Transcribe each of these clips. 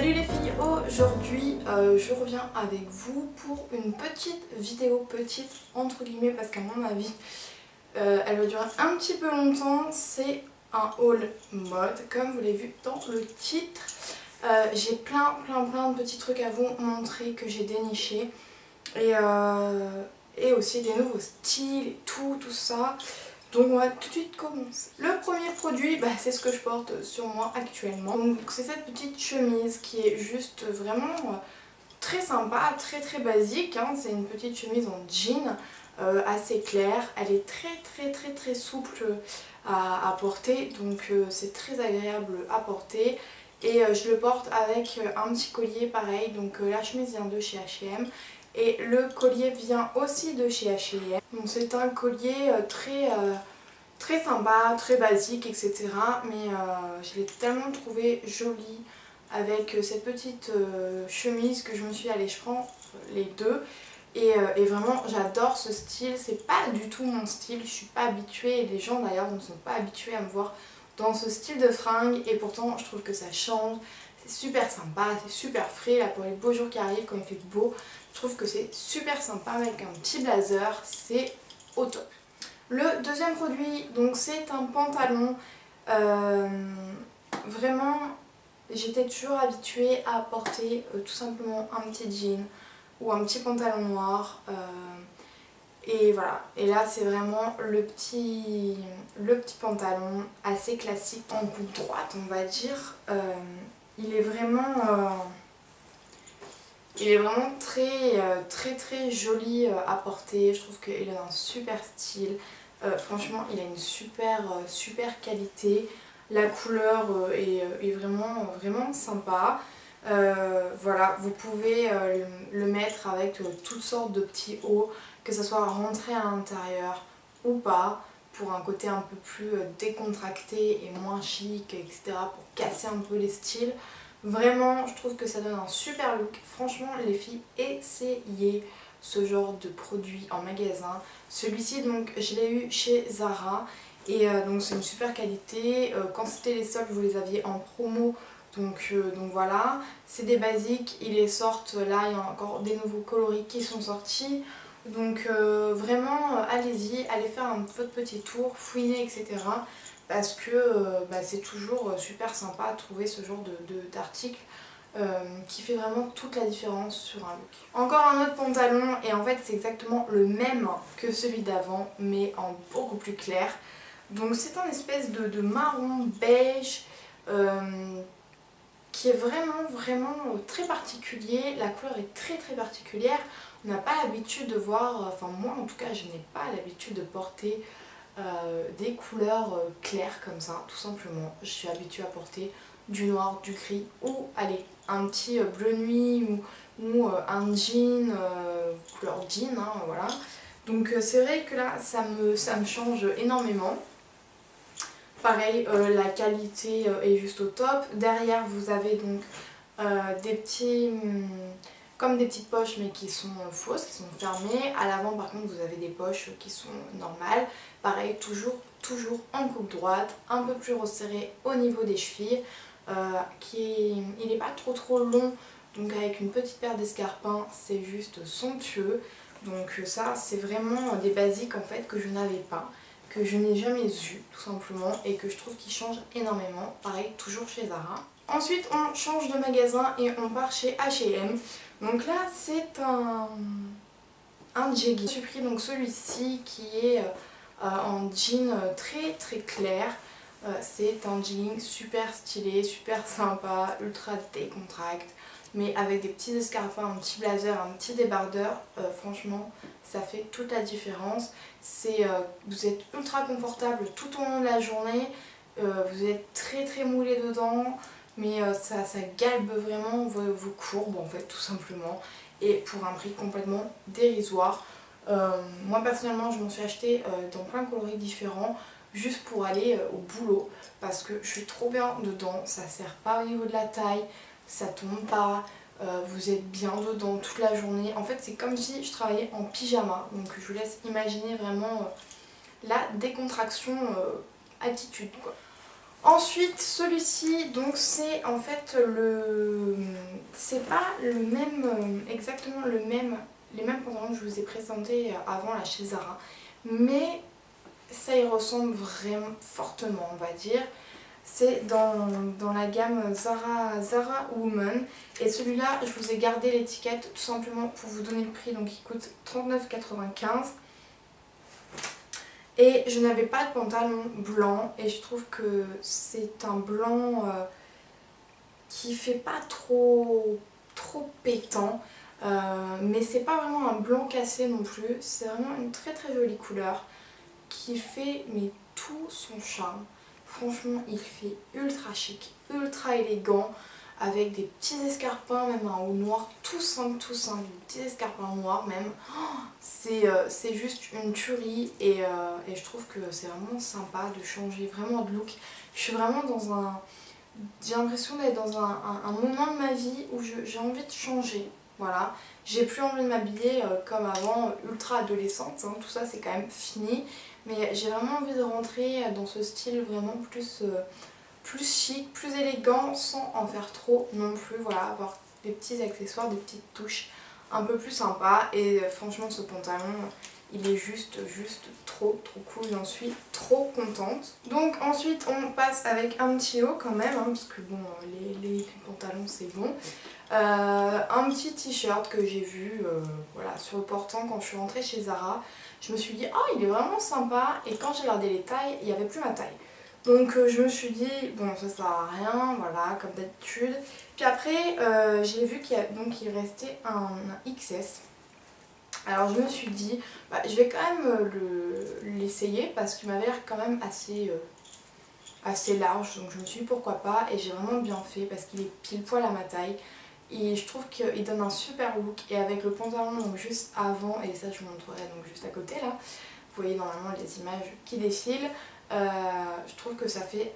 Salut les filles, aujourd'hui je reviens avec vous pour une petite vidéo, petite entre guillemets parce qu'à mon avis elle va durer un petit peu longtemps. C'est un haul mode comme vous l'avez vu dans le titre. J'ai plein de petits trucs à vous montrer que j'ai déniché et aussi des nouveaux styles et tout ça. Donc on va tout de suite commencer. Le premier produit, c'est ce que je porte sur moi actuellement. Donc c'est cette petite chemise qui est juste vraiment très sympa, très basique. Hein. C'est une petite chemise en jean assez claire. Elle est très souple à porter. Donc c'est très agréable à porter. Et je le porte avec un petit collier pareil. Donc la chemise vient de chez H&M. Et le collier vient aussi de chez H&M. Donc c'est un collier très sympa, très basique, etc. Mais je l'ai tellement trouvé joli avec cette petite chemise que je me suis dit allez je prends les deux. Et vraiment j'adore ce style. C'est pas du tout mon style, je suis pas habituée et les gens d'ailleurs ne sont pas habitués à me voir dans ce style de fringue. Et pourtant je trouve que ça change. C'est super sympa, c'est super frais là pour les beaux jours qui arrivent quand il fait beau. Je trouve que c'est super sympa avec un petit blazer, c'est au top. Le deuxième produit, donc c'est un pantalon. Vraiment, j'étais toujours habituée à porter tout simplement un petit jean ou un petit pantalon noir. Et voilà, et là c'est vraiment le petit pantalon assez classique en coupe droite on va dire. Il est vraiment très joli à porter. Je trouve qu'il a un super style. Franchement il a une super qualité. La couleur est vraiment sympa. Voilà, vous pouvez le mettre avec toutes sortes de petits hauts, que ce soit rentré à l'intérieur ou pas, pour un côté un peu plus décontracté et moins chic, etc. pour casser un peu les styles. Vraiment, je trouve que ça donne un super look. Franchement, les filles, essayez ce genre de produit en magasin. Celui-ci, donc, je l'ai eu chez Zara. Et donc, c'est une super qualité. Quand c'était les soldes, vous les aviez en promo. Donc voilà. C'est des basiques. Ils les sortent. Là, il y a encore des nouveaux coloris qui sont sortis. Donc vraiment, allez-y. Allez faire votre petit tour, fouiner, etc. Parce que c'est toujours super sympa de trouver ce genre d'article qui fait vraiment toute la différence sur un look. Encore un autre pantalon et en fait c'est exactement le même que celui d'avant mais en beaucoup plus clair. Donc c'est un espèce de marron beige qui est vraiment très particulier. La couleur est très particulière. On n'a pas l'habitude de voir, enfin moi en tout cas je n'ai pas l'habitude de porter des couleurs claires comme ça, tout simplement. Je suis habituée à porter du noir, du gris ou allez, un petit bleu nuit ou un jean, couleur jean, hein, voilà. Donc c'est vrai que là ça me change énormément. Pareil, la qualité est juste au top. Derrière vous avez donc des petits... comme des petites poches mais qui sont fausses, qui sont fermées. À l'avant par contre vous avez des poches qui sont normales. Pareil, toujours en coupe droite, un peu plus resserré au niveau des chevilles. Il n'est pas trop long, donc avec une petite paire d'escarpins c'est juste somptueux. Donc ça c'est vraiment des basiques en fait que je n'avais pas, que je n'ai jamais eu tout simplement et que je trouve qui change énormément. Pareil, toujours chez Zara. Ensuite on change de magasin et on part chez H&M. Donc là c'est un jegging. J'ai pris donc celui-ci qui est en jean très clair. C'est un jegging super stylé, super sympa, ultra décontracte, mais avec des petits escarpins, un petit blazer, un petit débardeur. Franchement ça fait toute la différence. Vous êtes ultra confortable tout au long de la journée. Vous êtes très moulé dedans. Mais ça galbe vraiment vos courbes en fait tout simplement. Et pour un prix complètement dérisoire. Moi personnellement je m'en suis acheté dans plein de coloris différents juste pour aller au boulot parce que je suis trop bien dedans, ça sert pas au niveau de la taille, ça tombe pas, vous êtes bien dedans toute la journée. En fait c'est comme si je travaillais en pyjama, donc je vous laisse imaginer vraiment la décontraction attitude quoi. Ensuite celui-ci, donc c'est en fait c'est pas le même, exactement les mêmes pantalons que je vous ai présentés avant là chez Zara, mais ça y ressemble vraiment fortement on va dire. C'est dans la gamme Zara Woman et celui-là je vous ai gardé l'étiquette tout simplement pour vous donner le prix, donc il coûte 39,95 €. Et je n'avais pas de pantalon blanc et je trouve que c'est un blanc qui fait pas trop pétant, mais c'est pas vraiment un blanc cassé non plus, c'est vraiment une très très jolie couleur qui fait mais tout son charme. Franchement il fait ultra chic, ultra élégant, avec des petits escarpins, même un haut noir, tout simple, des petits escarpins noirs même. Oh, c'est juste une tuerie et je trouve que c'est vraiment sympa de changer vraiment de look. Je suis vraiment dans un... J'ai l'impression d'être dans un moment de ma vie où j'ai envie de changer. Voilà, j'ai plus envie de m'habiller comme avant, ultra adolescente, hein, tout ça c'est quand même fini. Mais j'ai vraiment envie de rentrer dans ce style vraiment plus chic, plus élégant, sans en faire trop non plus. Voilà, avoir des petits accessoires, des petites touches un peu plus sympas. Et franchement ce pantalon, il est juste trop cool, j'en suis trop contente. Donc ensuite on passe avec un petit haut quand même, hein, parce que bon, les pantalons c'est bon. Un petit t-shirt que j'ai vu voilà, sur le portant quand je suis rentrée chez Zara. Je me suis dit, oh il est vraiment sympa, et quand j'ai regardé les tailles, il n'y avait plus ma taille. Donc je me suis dit, bon ça sert à rien, voilà, comme d'habitude. Puis après, j'ai vu qu'il restait un XS. Alors je me suis dit, bah, je vais quand même l'essayer parce qu'il m'avait l'air quand même assez large. Donc je me suis dit pourquoi pas, et j'ai vraiment bien fait parce qu'il est pile poil à ma taille. Et je trouve qu'il donne un super look, et avec le pantalon donc juste avant, et ça je vous montrerai donc juste à côté là, vous voyez normalement les images qui défilent, je trouve que ça fait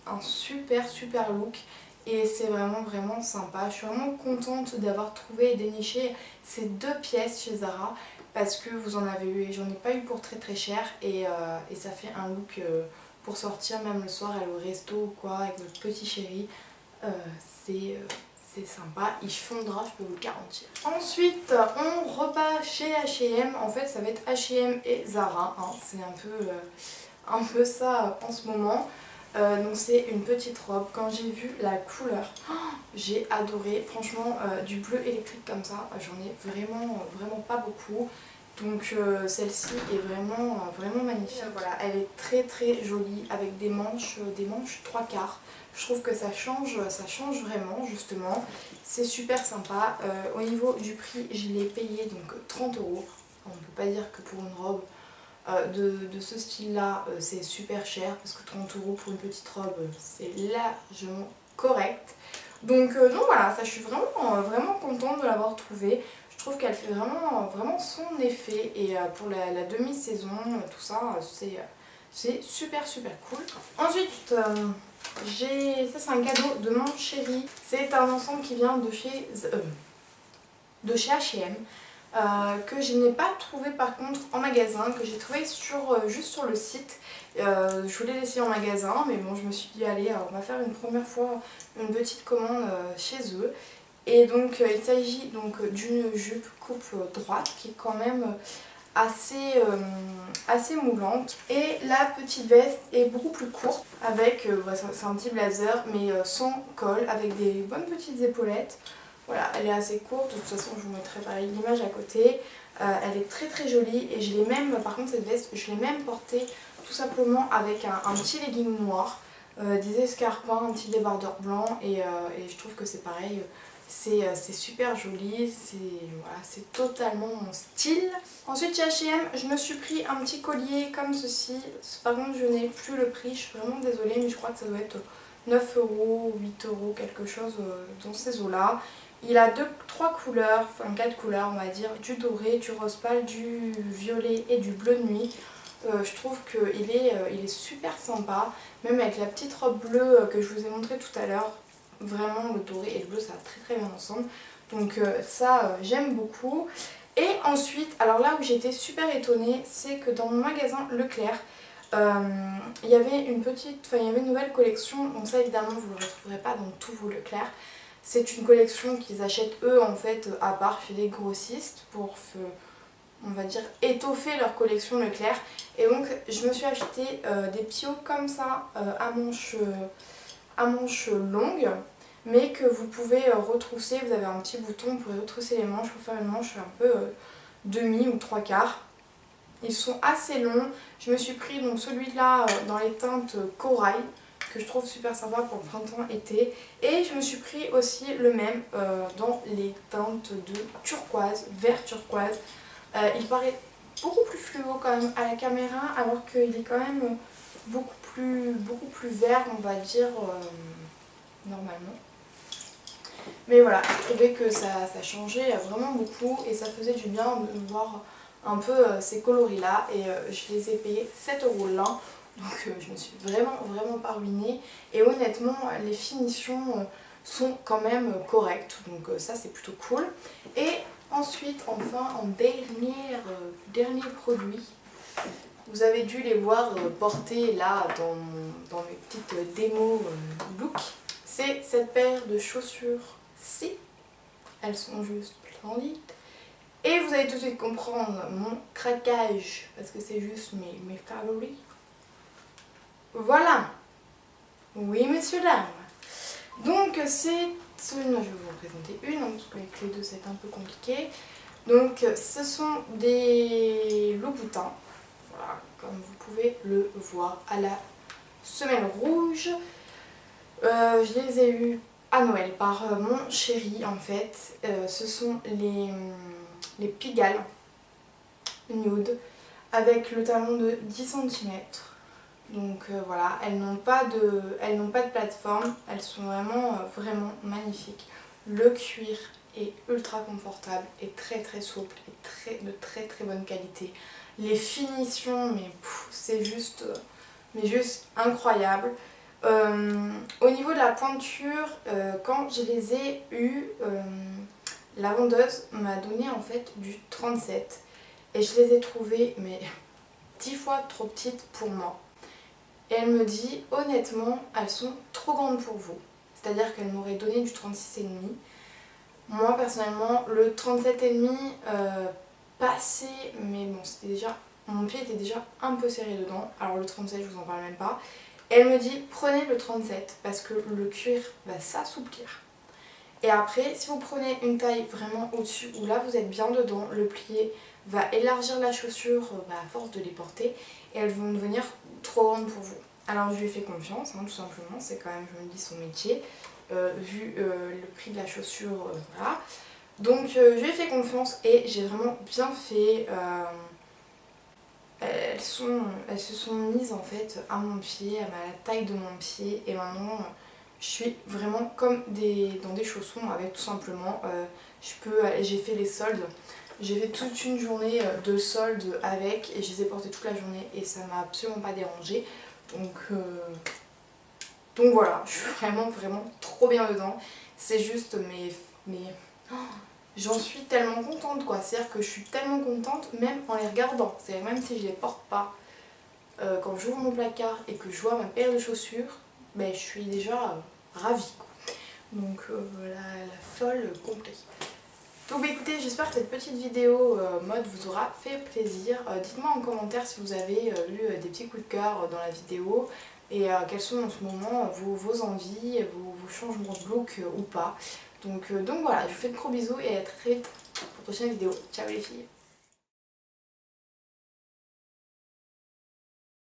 un super look. Et c'est vraiment sympa. Je suis vraiment contente d'avoir trouvé et déniché ces deux pièces chez Zara, parce que vous en avez eu et j'en ai pas eu pour très cher, et ça fait un look pour sortir même le soir, aller au resto ou quoi avec notre petit chéri. C'est sympa, il fondra, je peux vous le garantir. Ensuite on repart chez H&M. En fait ça va être H&M et Zara, hein. C'est un peu ça en ce moment. Donc c'est une petite robe. Quand j'ai vu la couleur, oh, j'ai adoré. Franchement du bleu électrique comme ça, j'en ai vraiment pas beaucoup. Donc celle-ci est vraiment magnifique. Voilà, elle est très jolie avec des manches 3/4. Je trouve que ça change vraiment justement. C'est super sympa. Au niveau du prix, je l'ai payé donc 30 €. On ne peut pas dire que pour une robe de ce style là c'est super cher, parce que 30 € pour une petite robe c'est largement correct. Donc voilà, ça je suis vraiment contente de l'avoir trouvée. Je trouve qu'elle fait vraiment son effet, et pour la demi-saison, tout ça c'est super cool. Ensuite ça c'est un cadeau de mon chéri. C'est un ensemble qui vient de chez H&M. Que je n'ai pas trouvé par contre en magasin, que j'ai trouvé juste sur le site. Je voulais l'essayer en magasin, mais bon je me suis dit allez on va faire une première fois une petite commande chez eux. Et donc il s'agit donc d'une jupe coupe droite qui est quand même assez moulante, et la petite veste est beaucoup plus courte avec, c'est un petit blazer mais sans col, avec des bonnes petites épaulettes. Voilà, elle est assez courte, de toute façon je vous mettrai pareil l'image à côté. Elle est très jolie, et je l'ai même, par contre cette veste, je l'ai même portée tout simplement avec un petit legging noir, des escarpins, un petit débardeur blanc, et je trouve que c'est pareil, c'est super joli, c'est totalement mon style. Ensuite chez H&M, je me suis pris un petit collier comme ceci. Par contre je n'ai plus le prix, je suis vraiment désolée, mais je crois que ça doit être 9 €, 8 €, quelque chose dans ces eaux là. Il a 3 couleurs, enfin 4 couleurs on va dire, du doré, du rose pâle, du violet et du bleu nuit. Je trouve qu'il est super sympa, même avec la petite robe bleue que je vous ai montré tout à l'heure. Vraiment le doré et le bleu ça va très bien ensemble. Donc ça j'aime beaucoup. Et ensuite, alors là où j'étais super étonnée, c'est que dans mon magasin Leclerc, Il y avait une nouvelle collection, donc ça évidemment vous ne le retrouverez pas dans tous vos Leclerc. C'est une collection qu'ils achètent eux en fait à part chez les grossistes pour, on va dire, étoffer leur collection Leclerc. Et donc je me suis acheté des petits hauts comme ça à manches longues, mais que vous pouvez retrousser. Vous avez un petit bouton pour retrousser les manches, pour faire une manche un peu demi ou trois quarts. Ils sont assez longs. Je me suis pris donc celui-là dans les teintes corail, que je trouve super sympa pour le printemps-été. Et je me suis pris aussi le même dans les teintes de turquoise, vert turquoise. Il paraît beaucoup plus fluo quand même à la caméra, alors qu'il est quand même beaucoup plus vert, on va dire, normalement. Mais voilà, je trouvais que ça changeait vraiment beaucoup et ça faisait du bien de voir un peu ces coloris là. Et je les ai payés 7 € l'un, donc je me suis vraiment pas ruinée. Et honnêtement, les finitions sont quand même correctes, donc ça c'est plutôt cool. Et ensuite, enfin, en dernier produit, vous avez dû les voir porter là dans mes petites démos look. C'est cette paire de chaussures-ci. Elles sont juste splendides. Et vous allez tout de suite comprendre mon craquage, parce que c'est juste mes favoris. Voilà. Oui, messieurs, dames. Donc c'est... Je vais vous en présenter une, hein, parce qu'avec les deux c'est un peu compliqué. Donc ce sont des Louboutins. Voilà, comme vous pouvez le voir à la semelle rouge. Je les ai eus à Noël par mon chéri en fait. Ce sont les Pigalle nude avec le talon de 10 cm. Donc voilà, elles n'ont pas de plateforme, elles sont vraiment magnifiques. Le cuir est ultra confortable et très souple et de très bonne qualité. Les finitions, mais c'est juste incroyable. Au niveau de la pointure, quand je les ai eues, la vendeuse m'a donné en fait du 37 et je les ai trouvées mais 10 fois trop petites pour moi. Et elle me dit honnêtement elles sont trop grandes pour vous, c'est à dire qu'elle m'aurait donné du 36,5. Moi personnellement le 37,5 passé, mais bon c'était déjà, mon pied était déjà un peu serré dedans, alors le 37 je vous en parle même pas. Et elle me dit prenez le 37 parce que le cuir va s'assouplir. Et après si vous prenez une taille vraiment au-dessus où là vous êtes bien dedans, le plié va élargir la chaussure à force de les porter et elles vont devenir trop grandes pour vous. Alors je lui ai fait confiance, hein, tout simplement, c'est quand même, je me dis, son métier, vu le prix de la chaussure, voilà. Donc je lui ai fait confiance et j'ai vraiment bien fait. Elles se sont mises en fait à mon pied, à la taille de mon pied, et maintenant je suis vraiment comme dans des chaussons avec, tout simplement. J'ai fait les soldes, j'ai fait toute une journée de soldes avec et je les ai portées toute la journée et ça m'a absolument pas dérangée. Donc voilà, je suis vraiment trop bien dedans. C'est juste oh, j'en suis tellement contente quoi, c'est-à-dire que je suis tellement contente même en les regardant, c'est-à-dire même si je les porte pas, quand j'ouvre mon placard et que je vois ma paire de chaussures, ben, je suis déjà ravie quoi. Donc la folle complète. Donc écoutez, j'espère que cette petite vidéo mode vous aura fait plaisir. Dites-moi en commentaire si vous avez eu des petits coups de cœur dans la vidéo et quelles sont en ce moment vos envies, vos changements de look ou pas. Donc voilà, je vous fais de gros bisous et à très vite pour une prochaine vidéo. Ciao les filles!